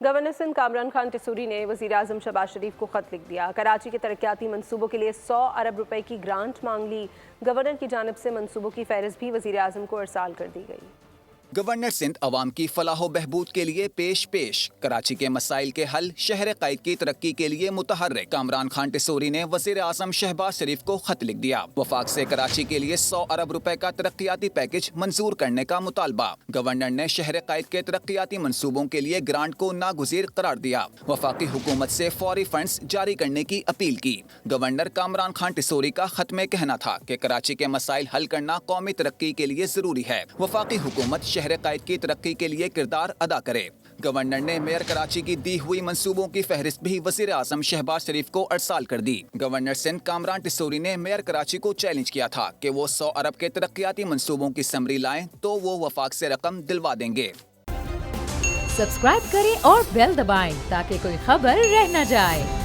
Governor Sindh Kamran Khan टिसूरी ने वज़ीर-ए-आज़म शहबाज शरीफ को खत लिख दिया। कराची के तरक्याती मंसूबों के लिए 100 अरब रुपए की ग्रांट मांग ली। गवर्नर की जानिब से मंसूबों की फहरिस्त भी वज़ीर-ए-आज़म को अरसाल कर दी गई। गवर्नर सिंध अवाम की फलाह बहबूद के लिए पेश कराची के मसाइल के हल, शहर क़ायद की तरक्की के लिए मुतहर्रिक कामरान खान टिसूरी ने वज़ीर आज़म शहबाज शरीफ को खत लिख दिया। वफाक से कराची के लिए 100 अरब रुपए का तरक्याती पैकेज मंजूर करने का मुतालबा। गवर्नर ने शहर क़ायद के तरक्याती मनसूबों के लिए ग्रांट को नागुज़ीर करार दिया। वफाकी हुकूमत से फौरी फंड्स जारी करने की अपील की। गवर्नर कामरान खान टिसूरी का खत में कहना था कि कराची के मसाइल हल करना कौमी तरक्की के लिए जरूरी है। वफाकी हुकूमत शहर क़ायद की तरक्की के लिए किरदार अदा करे। गवर्नर ने मेयर कराची की दी हुई मंसूबों की फहरिस्त भी वज़ीर आज़म शहबाज शरीफ को अरसाल कर दी। गवर्नर सिंध कामरान टिसूरी ने मेयर कराची को चैलेंज किया था कि वो 100 अरब के तरक्याती मंसूबों की समरी लाएं तो वो वफाक से रकम दिलवा देंगे। सब्सक्राइब करें और बेल दबाएं ताकि कोई खबर रह न जाए।